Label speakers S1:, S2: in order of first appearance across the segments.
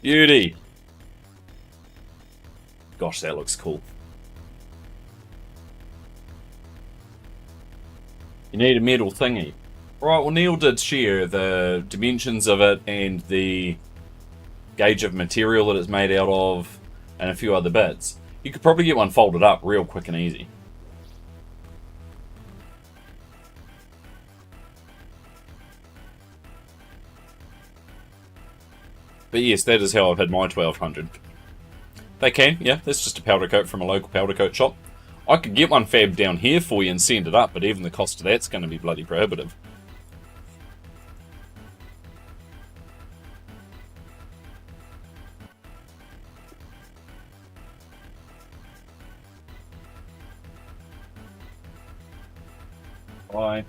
S1: Beauty. Gosh, that looks cool. You need a metal thingy. Right, well, Neil did share the dimensions of it and the gauge of material that it's made out of and a few other bits. You could probably get one folded up real quick and easy. But yes, that is how I've had my 1200. They can, yeah, that's just a powder coat from a local powder coat shop. I could get one fabbed down here for you and send it up, but even the cost of that's going to be bloody prohibitive. Bye.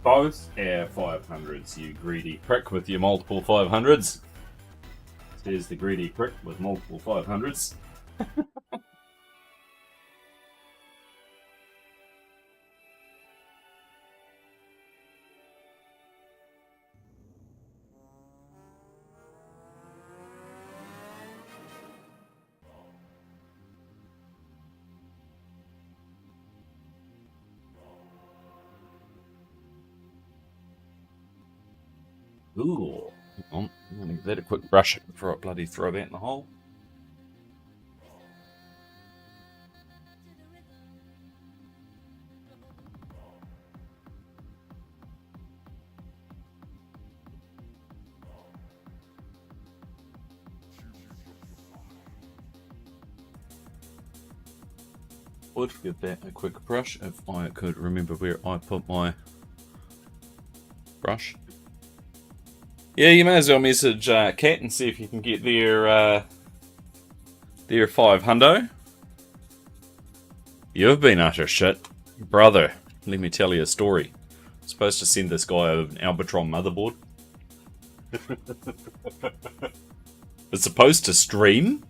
S1: Both air 500s, you greedy prick with your multiple 500s. There's the greedy prick with multiple 500s. Ooh. Hang on. I'm going to give that a quick brush before I bloody throw that in the hole. Would give that a quick brush if I could remember where I put my brush. Yeah, you may as well message Kat and see if you can get their 500. You've been utter shit. Brother, let me tell you a story. I'm supposed to send this guy an Albitron motherboard. It's supposed to stream?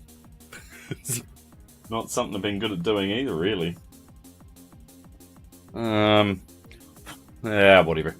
S1: Not something I've been good at doing either, really. Yeah, whatever.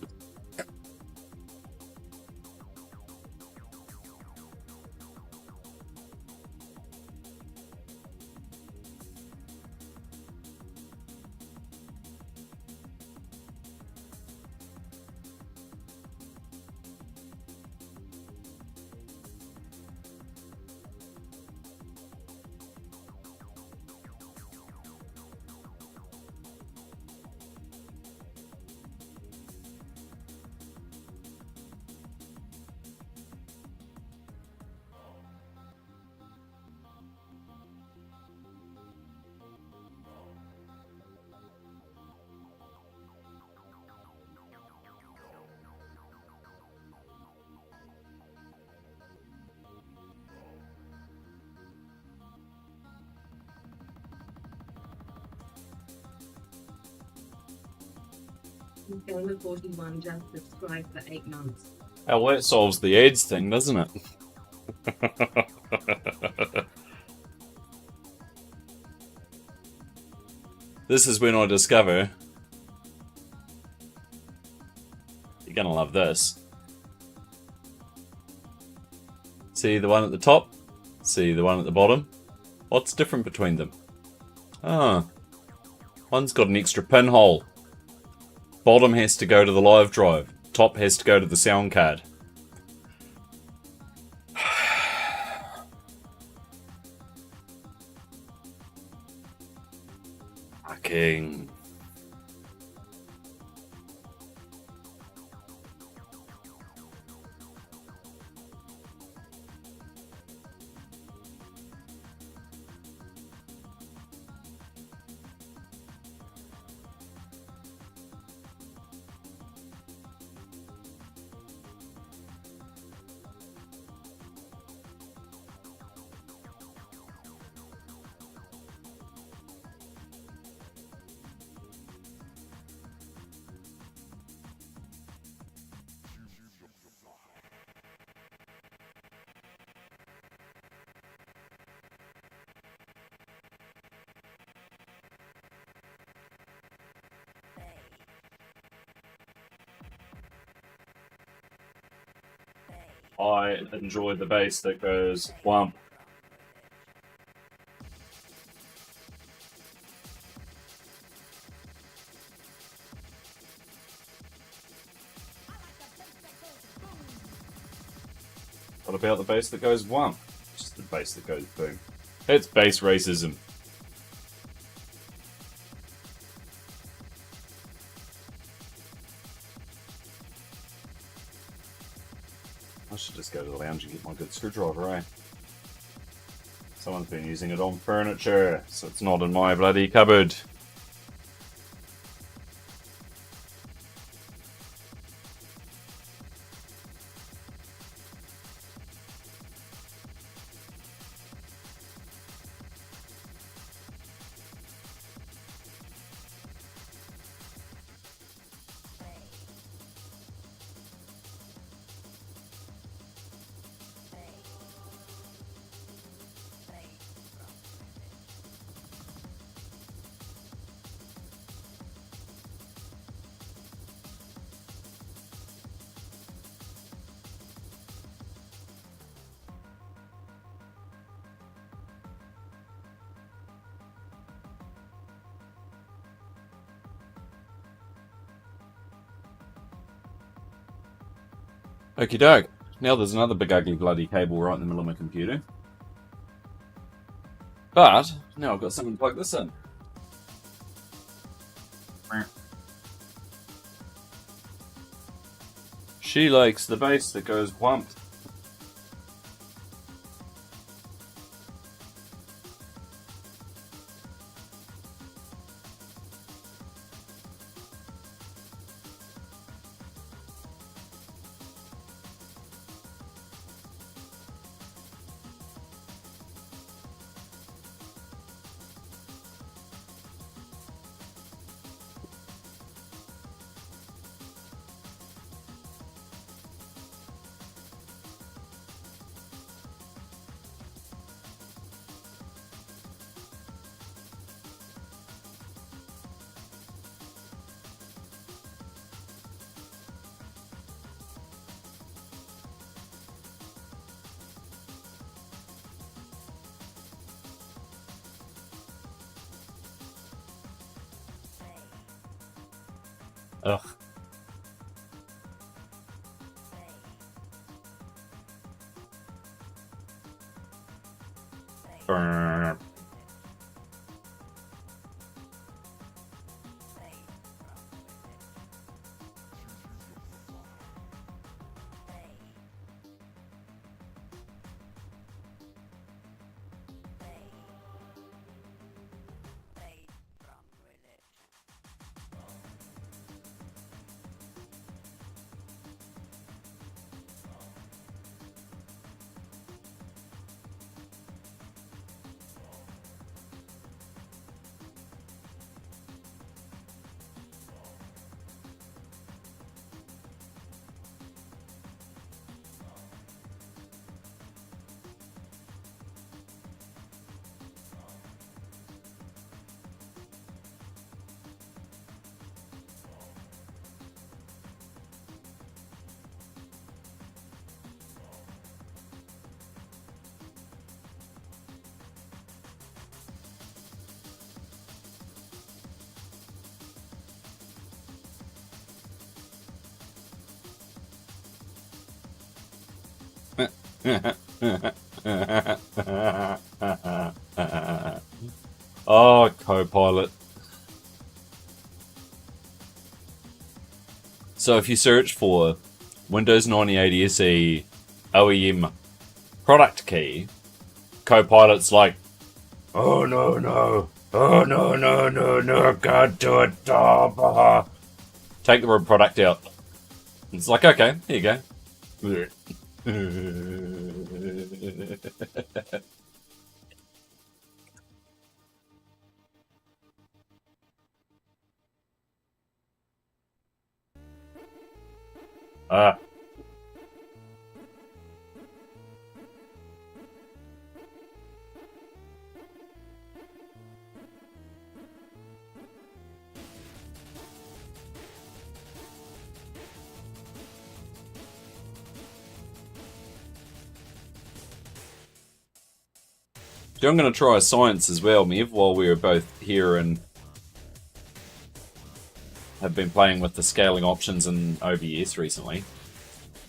S2: Wilma 41 just subscribed for 8 months.
S1: Oh, well, that solves the ads thing, doesn't it? This is when I discover you're gonna love this. See the one at the top? See the one at the bottom? What's different between them? Ah, one's got an extra pinhole. Bottom has to go to the live drive. Top has to go to the sound card. Fucking. I enjoy the bass that goes whump. What about the bass that goes whump? Just the bass that goes boom. It's bass racism. I should just go to the lounge and get my good screwdriver, eh? Someone's been using it on furniture, so it's not in my bloody cupboard. Okie doke. Now there's another big ugly bloody cable right in the middle of my computer. But now I've got something to plug this in. She likes the bass that goes whump. Ugh. Brr. Oh, Copilot. So if you search for Windows 98 SE OEM product key, Copilot's like, oh no, no, oh no, no, no, no, can't do it. Oh, bah. Take the word product out. It's like, okay, here you go. Ah. So I'm going to try science as well, Mev, while we were both here and have been playing with the scaling options in OBS recently.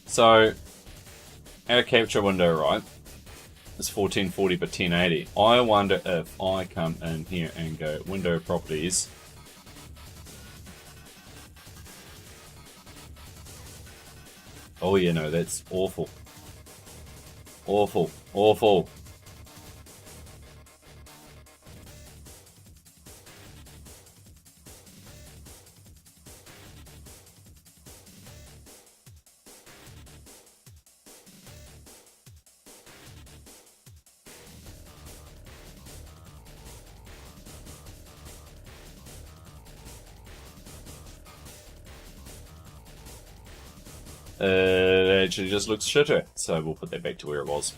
S1: So, our capture window, right, is 1440 by 1080. I wonder if I come in here and go window properties. Oh yeah, no, that's awful. Awful. Awful. It actually just looks shitter, so we'll put that back to where it was.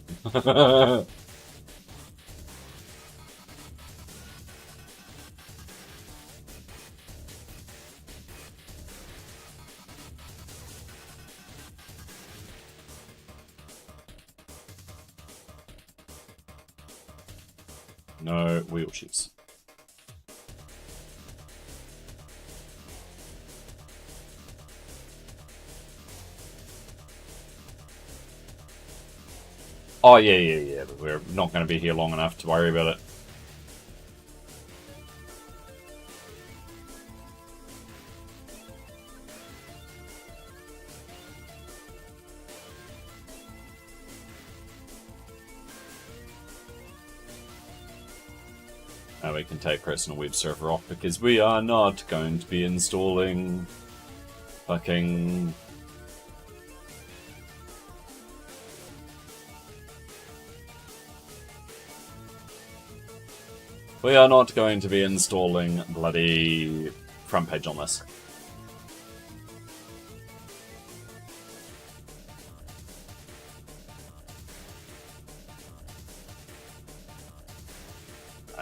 S1: No wheelchairs. Oh, yeah, but we're not going to be here long enough to worry about it. Now we can take personal web server off because we are not going to be installing fucking... We are not going to be installing bloody front page on this.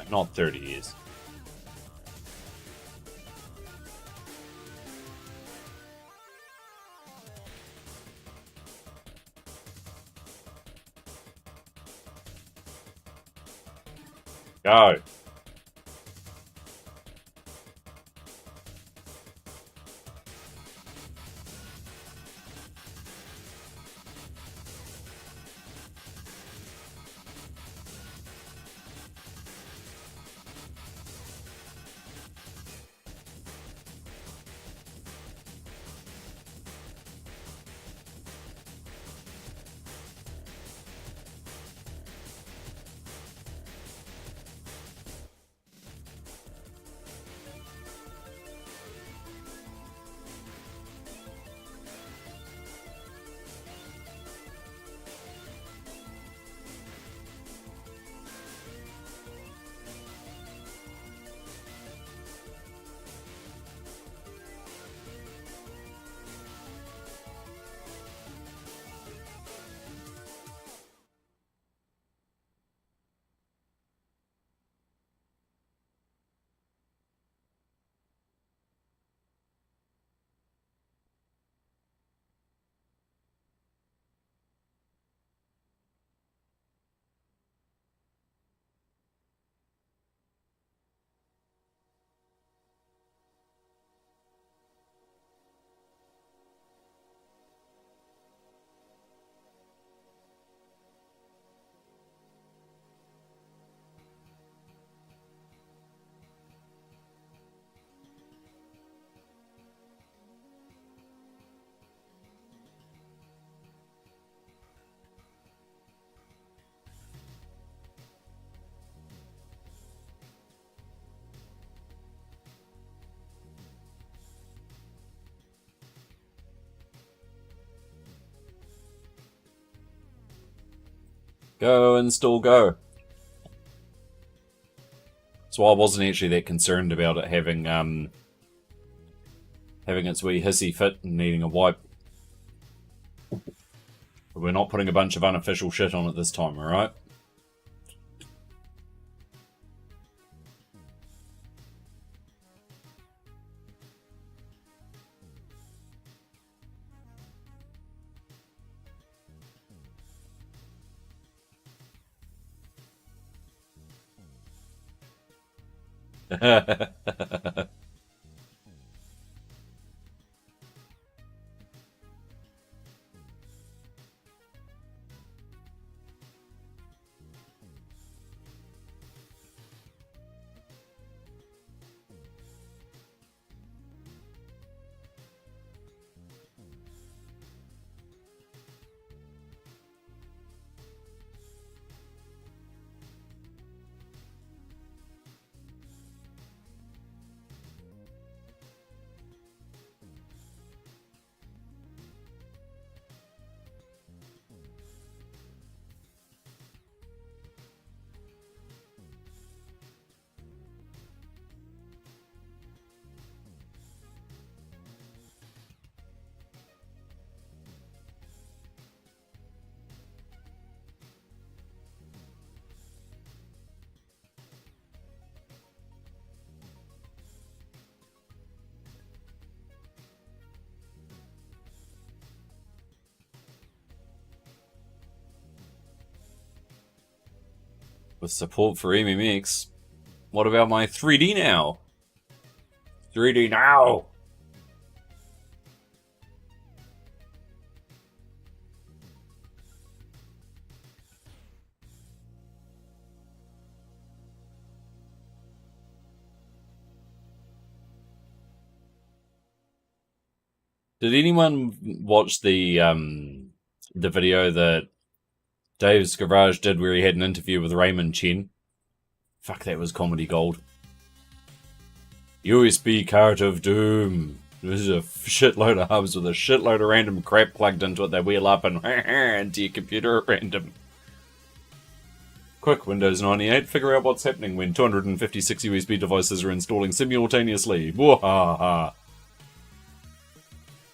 S1: Not 30 years. Go. Go, install, go. So I wasn't actually that concerned about it having its wee hissy fit and needing a wipe. But we're not putting a bunch of unofficial shit on it this time, alright? With support for MMX, what about my 3D now? 3D now! Did anyone watch the video that Dave Scavarage did where he had an interview with Raymond Chen? Fuck, that was comedy gold. USB card of doom. This is a shitload of hubs with a shitload of random crap plugged into it. They wheel up and into your computer at random. Quick, Windows 98, figure out what's happening when 256 USB devices are installing simultaneously. Mwahaha.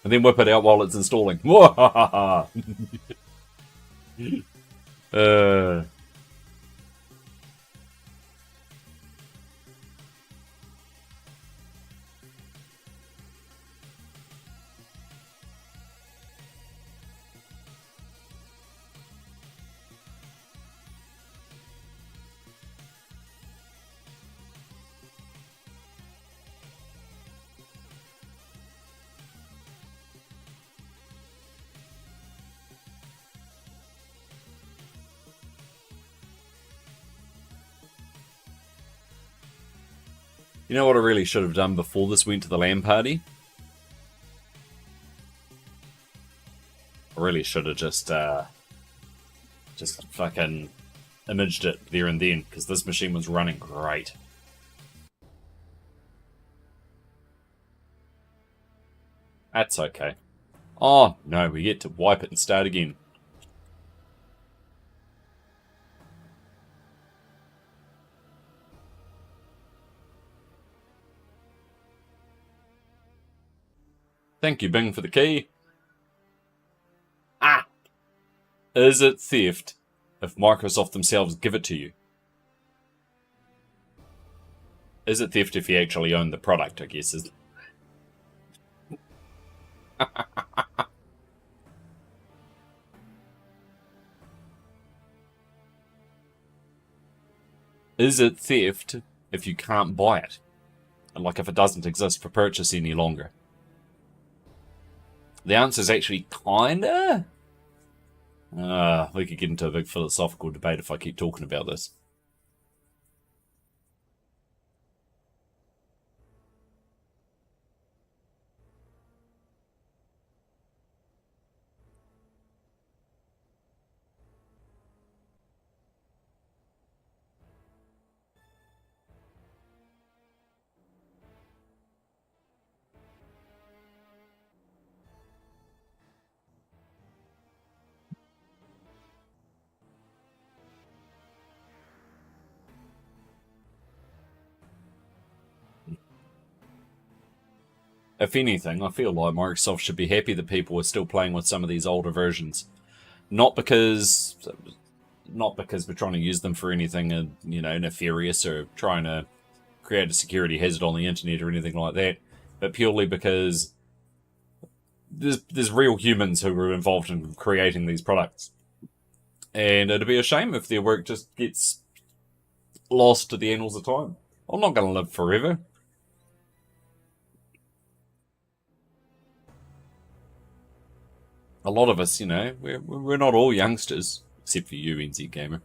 S1: And then whip it out while it's installing. Mwahaha. You know what I really should have done before this went to the LAN party? I really should have just fucking imaged it there and then, because this machine was running great. That's okay. Oh, no, we get to wipe it and start again. Thank you, Bing, for the key. Ah! Is it theft if Microsoft themselves give it to you? Is it theft if you actually own the product, I guess? Is it theft if you can't buy it? Like if it doesn't exist for purchase any longer? The answer is actually kinda. We could get into a big philosophical debate if I keep talking about this. If anything, I feel like Microsoft should be happy that people are still playing with some of these older versions. Not because we're trying to use them for anything, nefarious or trying to create a security hazard on the internet or anything like that, but purely because there's real humans who are involved in creating these products. And it'd be a shame if their work just gets lost to the annals of time. I'm not going to live forever. A lot of us, you know, we're not all youngsters, except for you, NZ Gamer.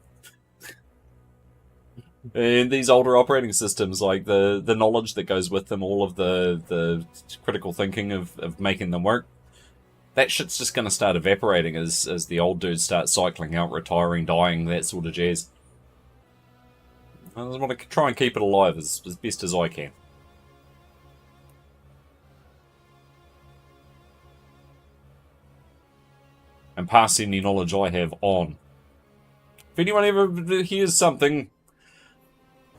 S1: And these older operating systems, like the knowledge that goes with them, all of the critical thinking of making them work, that shit's just going to start evaporating as the old dudes start cycling out, retiring, dying, that sort of jazz. I just want to try and keep it alive as best as I can. And pass any knowledge I have on. If anyone ever hears something,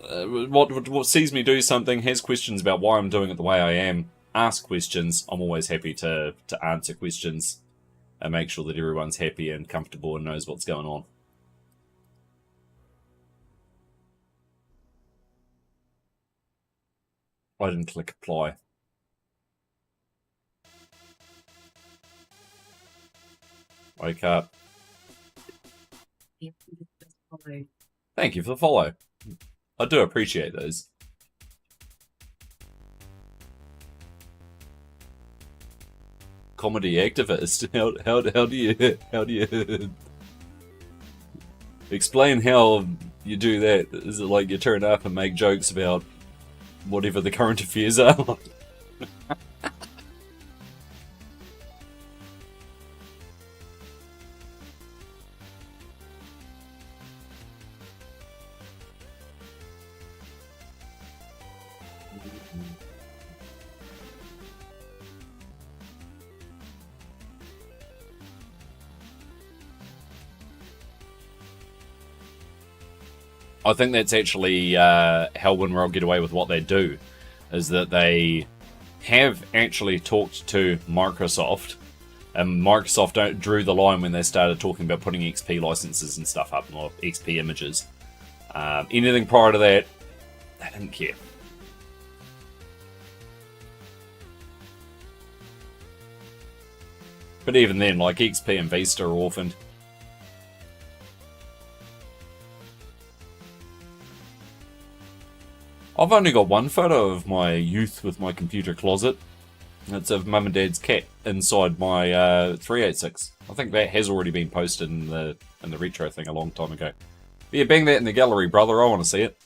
S1: what sees me do something, has questions about why I'm doing it the way I am, ask questions. I'm always happy to answer questions and make sure that everyone's happy and comfortable and knows what's going on. I didn't click apply. Wake up. Thank you for the follow. I do appreciate those. Comedy activist. How do you explain how you do that? Is it like you turn up and make jokes about whatever the current affairs are? I think that's actually how Winworld get away with what they do, is that they have actually talked to Microsoft, and Microsoft drew the line when they started talking about putting XP licenses and stuff up, or XP images. Anything prior to that, they didn't care. But even then, like XP and Vista are orphaned. I've only got one photo of my youth with my computer closet. It's of Mum and Dad's cat inside my 386. I think that has already been posted in the retro thing a long time ago. But yeah, bang that in the gallery, brother. I want to see it.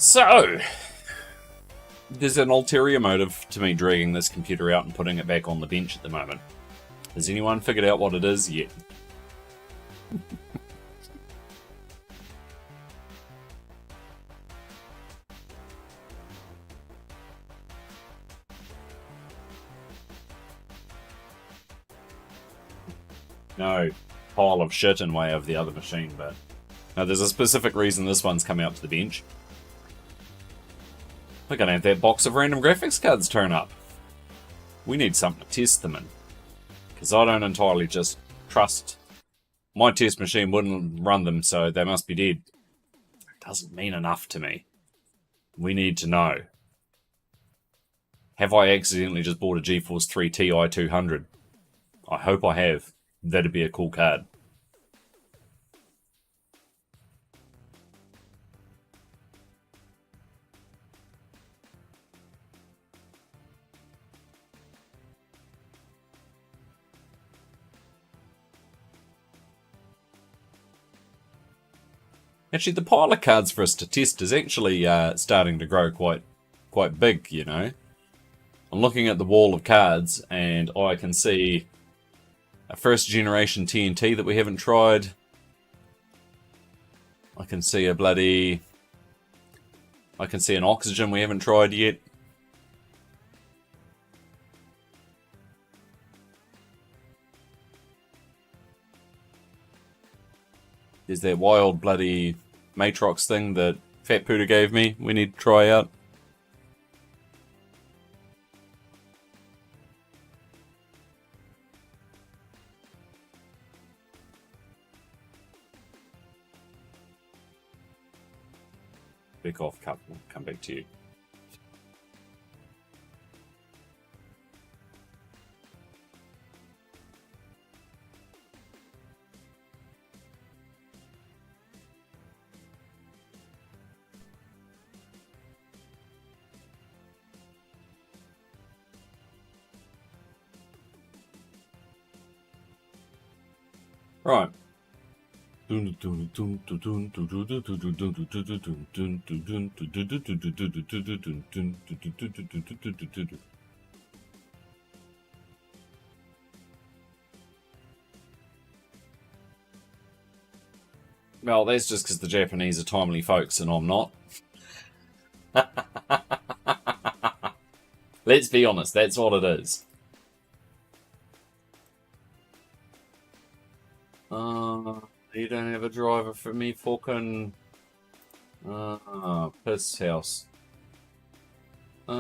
S1: So, there's an ulterior motive to me dragging this computer out and putting it back on the bench at the moment. Has anyone figured out what it is yet? No, pile of shit in way of the other machine, but no, there's a specific reason this one's come out to the bench. We're gonna have that box of random graphics cards turn up. We need something to test them in. Because I don't entirely just trust. My test machine wouldn't run them, so they must be dead. It doesn't mean enough to me. We need to know. Have I accidentally just bought a GeForce 3 Ti 200? I hope I have. That'd be a cool card. Actually, the pile of cards for us to test is actually starting to grow quite big, you know. I'm looking at the wall of cards, and I can see a first generation TNT that we haven't tried. I can see an oxygen we haven't tried yet. There's that wild bloody Matrox thing that Fat Pooter gave me. We need to try out. Back off, cup. We'll come back to you. Right. Well, that's just because the Japanese are timely folks and I'm not. Let's be honest, that's what it is. You don't have a driver for me, fucking piss house. What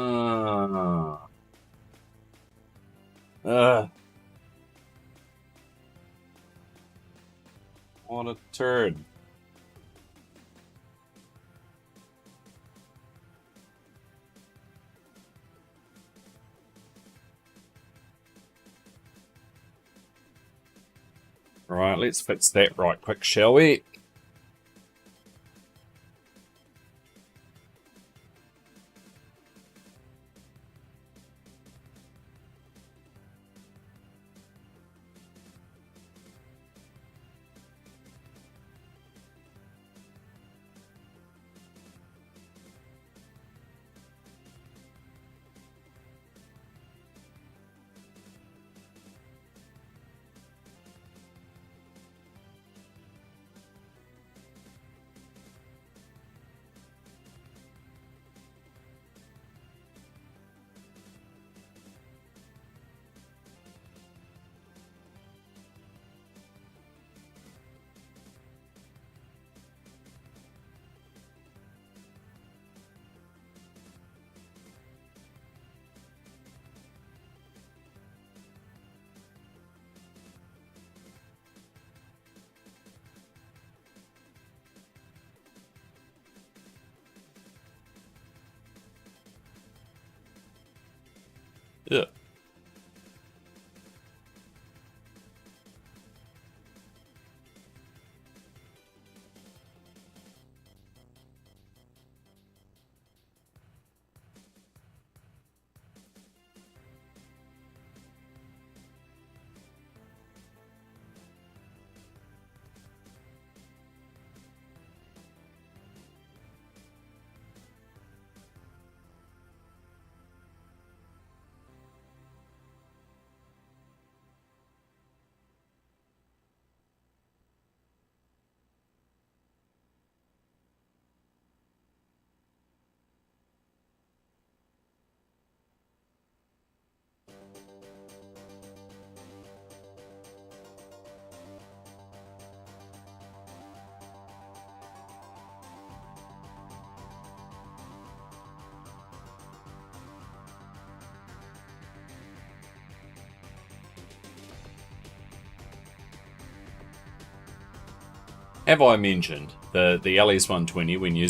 S1: a turd. Right, let's fix that right quick, shall we? Yeah. Have I mentioned the LS120 when using